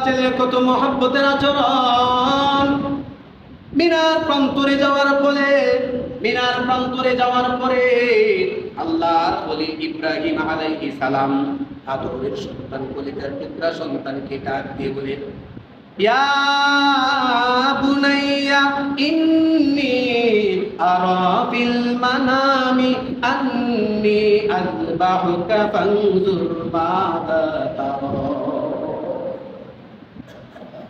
ছেলের কত মহব্বতের আচরণ। মিনার প্রান্তরে যাওয়ার পরে আল্লাহর ওলি ইব্রাহিম আলাইহিস সালাম আদরের সন্তান কলিজার টুকরা সন্তানকে ডাক দিয়ে বলে, ইয়া বুনাইয়া ইন্নী আরা ফিল মানামি আন্নী আযবাহুকা ফানজুর মাযা তারা।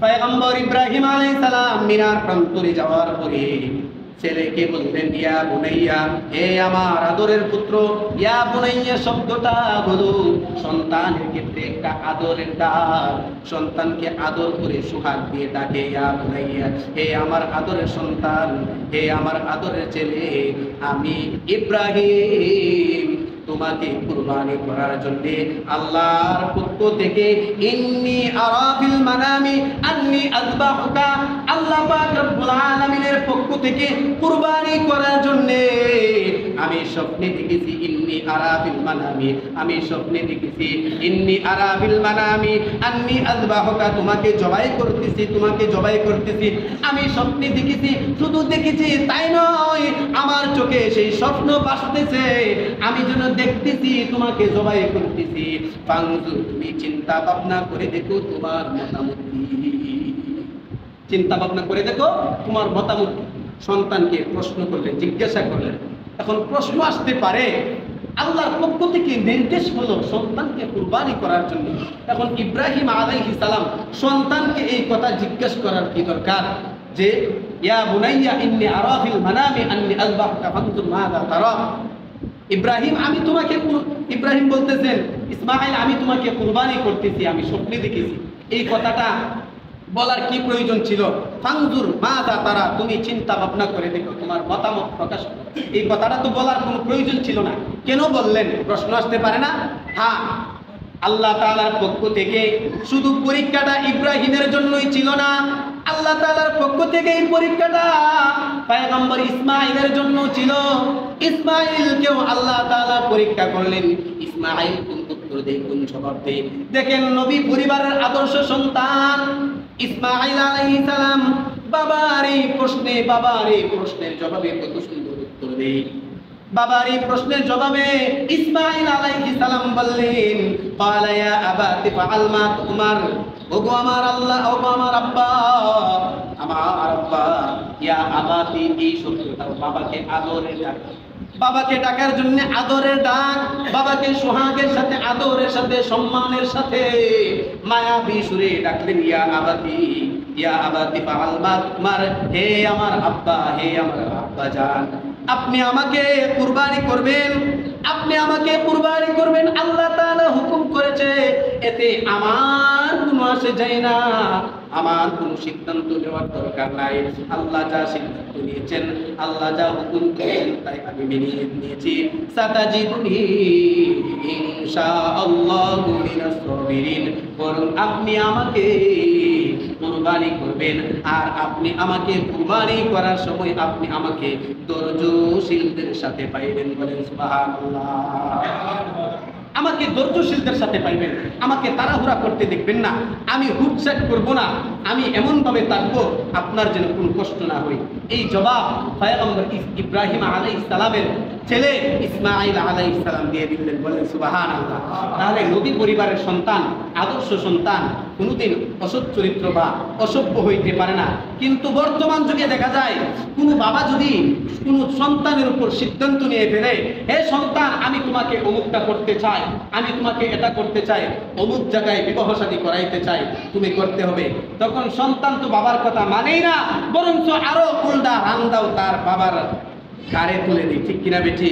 পয়গম্বর ইব্রাহিম আলাইহিস সালাম মিনার প্রান্তরে যাওয়ার পরে ছেলেকে বললেন, ইয়া বুনাইয়া, হে আমার আদরের পুত্র। ইয়া বুনাইয়া শব্দটা হলো সন্তানের ক্ষেত্রে একটা আদরের ডাক। সন্তানকে আদর করে সুহাগ দিয়ে ডাকে, ইয়া বুনাইয়া, হে আমার আদরের সন্তান, হে আমার আদরের ছেলে, আমি ইব্রাহিম তোমাকে কুরবানি করার জন্য আল্লাহর পক্ষ থেকে ইন্নী আরা ফিল মানামি আন্নী আযবাহুকা, আল্লাহ পাক রব্বুল আলামিনের পক্ষ থেকে কুরবানি করার জন্য আমি স্বপ্নে দেখেছি। ইন্নী আরা ফিল মানামি, আমি স্বপ্নে দেখেছি। ইন্নী আরা ফিল মানামি আন্নী আযবাহুকা, তোমাকে জবাই করতেছি। আমি স্বপ্নে দেখেছি, শুধু দেখেছি তাই নয়, আমার চোখে সেই স্বপ্ন ভাসতেছে, আমি যেন দেখতেছি তোমাকে জবাই করতেছি। ফানজুর, তুমি চিন্তা ভাবনা করে দেখো তোমার মতামত কি। সন্তানকে প্রশ্ন করলেন, জিজ্ঞাসা করলেন। এখন প্রশ্ন আসতে পারে, আল্লাহর পক্ষ থেকে নির্দেশ হলো সন্তানকে কুরবানি করার জন্য। এখন ইব্রাহিম আলাইহিস সালাম সন্তানকে এই কথা জিজ্ঞেস করার কি দরকার যে ইয়া বুনাইয়া ইন্নী আরা ফিল মানামি আন্নী আযবাহুকা ফানজুর মাযা তারা। ইব্রাহিম বলতেছেন, ইসমাঈল, আমি তোমাকে কুরবানি করতেছি, আমি স্বপ্নে দেখেছি। এই কথাটা বলার কি প্রয়োজন ছিল? ফানজুর মাযা তারা, তুমি চিন্তা ভাবনা করে দেখো, তোমার মতামত প্রকাশ করো। এই কথাটা তো বলার কোনো প্রয়োজন ছিল না। কেন বললেন? প্রশ্ন আসতে পারে না? হ্যাঁ, আল্লাহ তাআলার পক্ষ থেকে শুধু পরীক্ষাটা ইব্রাহিমের জন্যই ছিল না, আল্লাহ তাআলার পক্ষ থেকে এই পরীক্ষাটা পয়গম্বর ইসমাঈলের জন্য ছিল। ইসমাঈলকেও আল্লাহ তাআলা পরীক্ষা করলেন। ইসমাঈল কোন উত্তর দেয়, কোন জবাব দেয়। দেখেন, নবী পরিবারের আদর্শ সন্তান ইসমাঈল আলাইহিস সালাম বাবার এই প্রশ্নের জবাবে কত সুন্দর উত্তর দেয়। বাবার এই প্রশ্নের জবাবে ইসমাঈল আলাইহিস সালাম বললেন, ক্বালা ইয়া আবাতি ফাআল মা তুমার, ওগো আমার আল্লাহ, ওগো আমার আব্বা, ইয়া আবাতি, এই শব্দটা বাবাকে আদরের ডাক, বাবাকে ডাকার জন্য আদরের ডাক, বাবাকে সোহাগের সাথে, আদরের সাথে, সম্মানের সাথে মায়াবী সুরে ডাকলেন, ইয়া আবাতি ফাআল মা তুমার, হে আমার আব্বা, হে আমার আব্বা জান, আপনি আমাকে কুরবানি করবেন, আল্লাহ তাআলা হুকুম করেছে, এতে আমার কোনো আসে যায় না, আমার কোনো সিদ্ধান্ত নেওয়ার দরকার নাই। আল্লাহ যা সিদ্ধান্ত নিয়েছেন, আল্লাহ যা হুকুম করেছেন, তাই আমি মেনে নিয়েছি। সাতাজিদুনি ইনশাআল্লাহু মিনাস সাবিরিন, বরং আপনি আমাকে কুরবানি করবেন, আর আপনি আমাকে কুরবানি করার সময় আপনি আমাকে ধৈর্যশীলদের সাথে পাইবেন। বলেন সুবহানাল্লাহ। আমাকে ধৈর্যশীলদের সাথে পাইবেন, আমাকে তাড়াহুড়া করতে দেখবেন না, আমি হুটসেট করব না, আমি এমনভাবে থাকবো আপনার যেন কোনো কষ্ট না হয়। এই জবাব পয়গম্বর ইব্রাহিম আলাইহিস সালামের ছেলে ইসমাঈল আলাইহিস সালাম দিয়ে দিলেন। বলেন সুবহানাল্লাহ। তাহলে নবী পরিবারের সন্তান, আদর্শ সন্তান কোনোদিন অসৎ চরিত্র বা অসভ্য হইতে পারে না। কিন্তু বর্তমান যুগে দেখা যায়, কোনো বাবা যদি কোনো সন্তানের উপর সিদ্ধান্ত নিয়ে ফেলে, হে সন্তান, আমি তোমাকে অমুকটা করতে চাই, আমি তোমাকে এটা করতে চাই, অমুক জায়গায় বিবাহ শাদী করাইতে চাই, তুমি করতে হবে, তখন সন্তান তো বাবার কথা মানেই না, বরঞ্চ আরো উল্টা রান্দাও তার বাবার ঘাড়ে তুলে দিই। ঠিক কিনা বেঠি?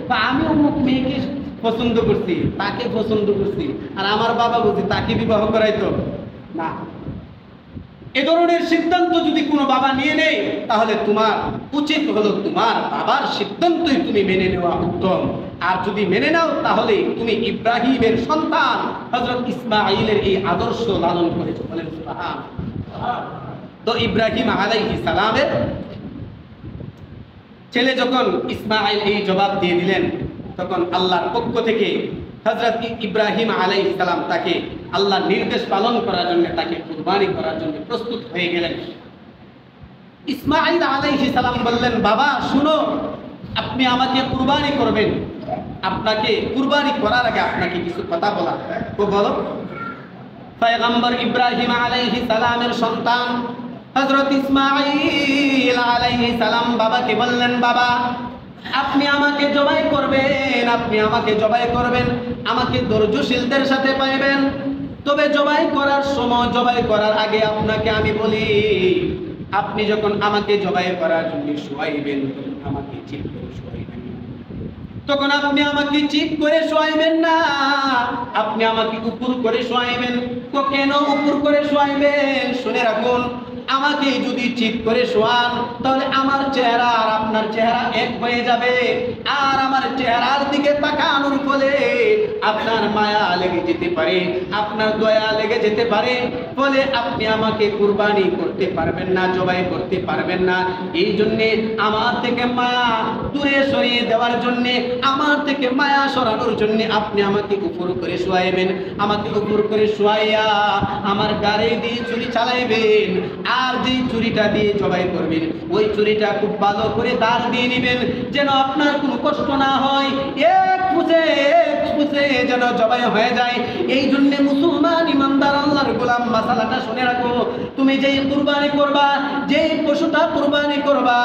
বা আমি অমুক মেয়েকে পছন্দ করছি, তাকে পছন্দ করছি, আর আমার বাবা বলছি তাকে বিবাহ করাইতো না। এ ধরনের সিদ্ধান্ত যদি কোনো বাবা নিয়ে নেয়, তাহলে তোমার উচিত হলো তোমার বাবার সিদ্ধান্তই তুমি মেনে নেওয়া উত্তম। আর যদি মেনে নাও, তাহলে তুমি ইব্রাহিমের সন্তান হযরত ইসমাঈলের এই আদর্শ লালন করেছো। বলেন সুবহানাল্লাহ। তো ইব্রাহিম আলাইহিস সালামের ছেলে যখন ইসমাঈল এই জবাব দিয়ে দিলেন, তখন আল্লাহর পক্ষ থেকে হযরত ইব্রাহিম আলাইহিস সালাম তাকে আল্লাহর নির্দেশ পালন করার জন্য, তাকে কুরবানি করার জন্য প্রস্তুত হয়ে গেলেন। ইসমাঈল আলাইহিস সালাম বললেন, বাবা শুনো, আপনি আমাকে কুরবানি করবেন, আপনাকে কুরবানি করার আগে আপনাকে কিছু কথা বলা। তো বলো। পয়গম্বর ইব্রাহিম আলাইহিস সালামের সন্তান হযরত ইসমাঈল আলাইহিস সালাম বাবাকে বললেন, বাবা আপনি আমাকে জবাই করবেন, আপনি আমাকে জবাই করবেন, আমাকে ধৈর্যশীলদের সাথে পাইবেন। তবে জবাই করার সময়, জবাই করার আগে আপনাকে আমি বলি, আপনি যখন আমাকে জবাই করার জন্য শোয়াইবেন, তখন আমাকে চিৎ করে শোয়াইবেন। তখন আপনি আমাকে চিৎ করে শোয়াইবেন না, আপনি আমাকে উপর করে শোয়াইবেন। তো কেন উপর করে শোয়াইবেন? শুনে রাখুন, আমাকে যদি চিৎ করে শোয়ান তাহলে আমার চেহারা আর আপনার চেহারা এক হয়ে যাবে, আর আমার চেহারার দিকে তাকানোর ফলে আপনার মায়া লেগে যেতে পারে, আপনার দয়া লেগে যেতে পারে, ফলে আপনি আমাকে কুরবানি করতে পারবেন না, জবাই করতে পারবেন না। এই জন্যে আমার থেকে মায়া দূরে সরিয়ে দেওয়ার জন্যে, আমার থেকে মায়া সরানোর জন্যে আপনি আমাকে উপর করে শোয়াইবেন। আমাকে উপর করে শোয়াইয়া আমার গাড়ি দিয়ে ছুরি চালাইবেন, আর যেই ছুরিটা দিয়ে জবাই করবেন ওই ছুরিটা খুব ভালো করে দাঁড় দিয়ে নেবেন, যেন আপনার কোনো কষ্ট না হয়, এক ফুসে যেন জবাই হয়ে যায়। এই জন্য মুসলমান ইমানদার আল্লাহর গোলাম মাসালাটা শুনে রাখো, তুমি যেই কুরবানি করবা, যেই পশুটা কুরবানি করবা,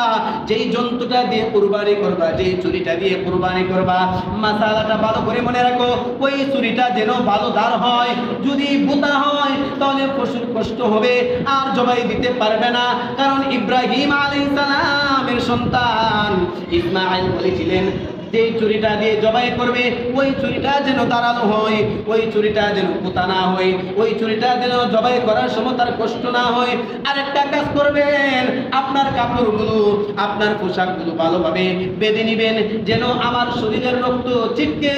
যেই জন্তুটা দিয়ে কুরবানি করবা, যেই ছুরিটা দিয়ে কুরবানি করবা, মাসালাটা ভালো করে মনে রাখো, ওই ছুরিটা যেন ভালো ধার হয়। যদি বোতা হয় তাহলে পশুর কষ্ট হবে আর জবাই দিতে পারবে না। কারণ ইব্রাহিম আলাইহিস সালামের সন্তান ইসমাঈল বলেছিলেন, যে ছুরিটা দিয়ে জবাই করবে ওই ছুরিটা যেন ধারালো হয়, ওই ছুরিটা যেন পোতা না হয়, ওই ছুরিটা যেন জবাই করার সময় তার কষ্ট না হয়। আর একটা কাজ করবেন, আপনার কাপড়গুলো, আপনার পোশাকগুলো ভালোভাবে বেঁধে নিবেন, যেন আমার শরীরের রক্ত ছিটকে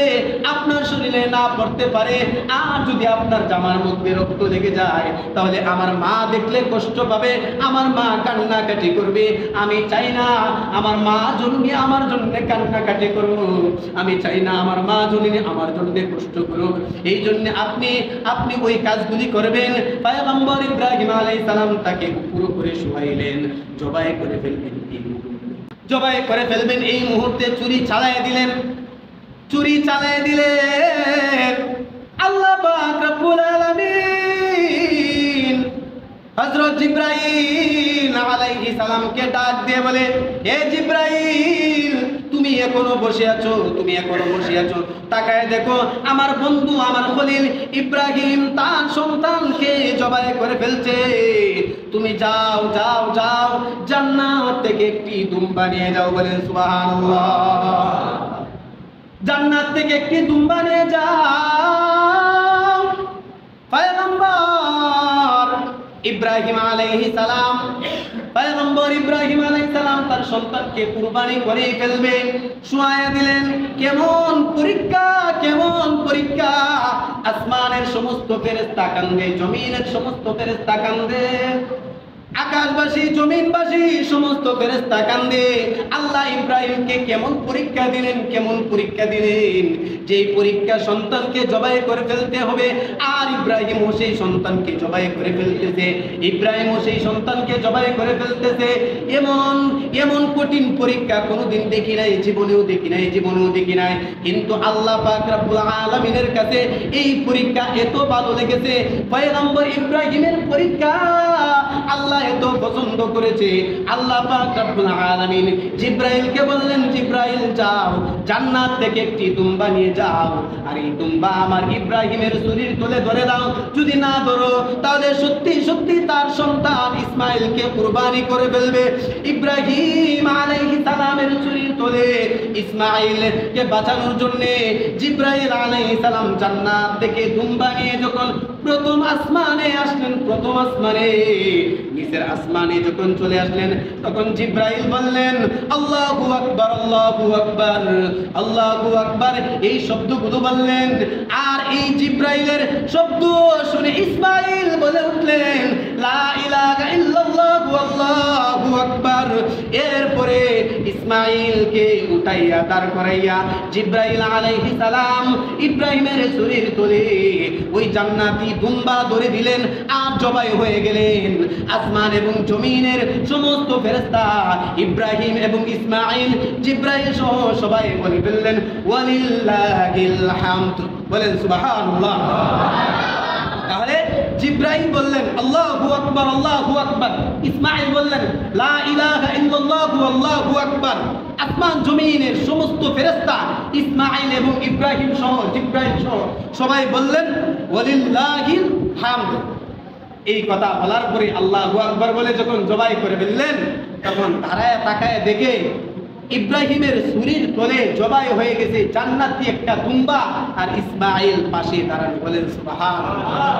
আপনার শরীরে না পড়তে পারে। আর যদি আপনার জামার মধ্যে রক্ত লেগে যায় তাহলে আমার মা দেখলে কষ্ট পাবে, আমার মা কান্নাকাটি করবে। আমি চাই না আমার মা জন্মে আমার জন্য কান্নাকাটি করবে, আমি চাই না আমার মা জননী আমার জন্য কষ্ট করুক। এই জন্য আপনি ওই কাজগুলি করবেন। পয়গম্বর ইব্রাহিম আলাইহিস সালাম তাকে উপর করে শোয়াইলেন, জবাই করে ফেলবেন, জবাই করে ফেলবেন। এই মুহূর্তে ছুরি চালায় দিলেন, ছুরি চালায় দিলেন। আল্লাহ পাক রব্বুল আলামিন হযরত জিবরাইল আলাইহিস সালামকে ডাক দিয়ে বলে, হে জিবরাইল তুমি এখনো বসে আছো, তুমি এখনো বসে আছো, তাকায় দেখো আমার বন্ধু, আমার খলিল ইব্রাহিম তার সন্তানকে জবাই করে ফেলছে। তুমি যাও যাও যাও, জান্নাত থেকে একটি দুম্বা নিয়ে যাও। বলেন সুবহানাল্লাহ। জান্নাত থেকে একটি দুম্বা নিয়ে যাও। পয়গম্বর ইব্রাহিম আলাইহিস সালাম, পয়গম্বর ইব্রাহিম আলাইহিস সালাম তার সন্তানকে কুরবানি করে ফেলবে, শোয়ায়া দিলেন। কেমন পরীক্ষা, কেমন পরীক্ষা! আসমানের সমস্ত ফেরেশতা কান্দে, জমিনের সমস্ত ফেরেশতা কান্দে, আকাশবাসী জমিনবাসী সমস্ত ফেরেশতা কান্দে। আল্লাহ ইব্রাহিমকে কেমন পরীক্ষা দিলেন, কেমন পরীক্ষা দিলেন! যেই পরীক্ষা সন্তানকে জবাই করে ফেলতে হবে, আর ইব্রাহিমও সেই সন্তানকে জবাই করে ফেলতেছে, ইব্রাহিমও সেই সন্তানকে জবাই করে ফেলতেছে। এমন এমন কঠিন পরীক্ষা কোনোদিন দেখি নাই, জীবনেও দেখি নাই, জীবনেও দেখি নাই। কিন্তু আল্লাহ পাক রব্বুল আলামিনের কাছে এই পরীক্ষা এত ভালো লেগেছে, পয়গম্বর ইব্রাহিমের পরীক্ষা আল্লাহ এত পছন্দ করেছে। আল্লাহ পাক রব্বুল আলামিন জিবরাইলকে বললেন, জিবরাইল যাও জান্নাত থেকে একটি দুম্বা নিয়ে যাও, আর এই দুম্বা আমার ইব্রাহিমের শরীর তুলে ধরে দাও। যদি না ধরো তাহলে সত্যি সত্যি তার সন্তান ইসমাইলকে কুরবানি করে ফেলবে। ইব্রাহিম আলাইহিস সালামের শরীর তুলে ইসমাইলকে বাঁচানোর জন্য জিবরাইল আলাইহিস সালাম জান্নাত থেকে দুম্বা নিয়ে যখন প্রথম আসমানে আসলেন, প্রথম আসমানে, নিচের আসমানে যখন চলে আসলেন, তখন জিবরাইল বললেন, আল্লাহু আকবার, আল্লাহু আকবার, আল্লাহু আকবার, এই শব্দগুলো বললেন। আর এই জিবরাইলের শব্দ শুনে ইসমাইল বলে উঠলেন, লা ইলাহা ইল্লাল্লাহু আল্লাহু আকবার। এরপরে ইসমাঈলকে উঠাইয়া দাঁড় করাইয়া জিবরাইল আলাইহিস সালাম ইব্রাহিমের শরীর তোলে ওই জান্নাতি দুম্বা ধরে দিলেন আর জবাই হয়ে গেলেন। আসমান এবং জমিনের সমস্ত ফেরেশতা ইব্রাহিম এবং ইসমাঈল জিবরাইল সহ সবাই বলে ফেললেন ওয়ালিল্লাহিল হামদ, বলেন সুবহানাল্লাহ। তাহলে জিবরাইল বললেন আল্লাহু আকবার আল্লাহু আকবার, ইসমাঈল বললেন লা ইলাহা ইল্লাল্লাহু আল্লাহু আকবার। আসমান জমিনের সমস্ত ফেরেশতা ইসমাঈল এবং ইব্রাহিম সহ জিবরাইল সহ সবাই বললেন ওয়ালিল্লাহিল হামদ। এই কথা বলার পরে আল্লাহু আকবার বলে যখন জবাই করে ফেললেন, তখন তারায় তাকায় দেখে ইব্রাহিমের শরীর তোলে জবাই হয়ে গেছে জান্নাতি একটা দুম্বা, আর ইসমাঈল পাশে দাঁড়ানো, বলেন সুবহানাল্লাহ।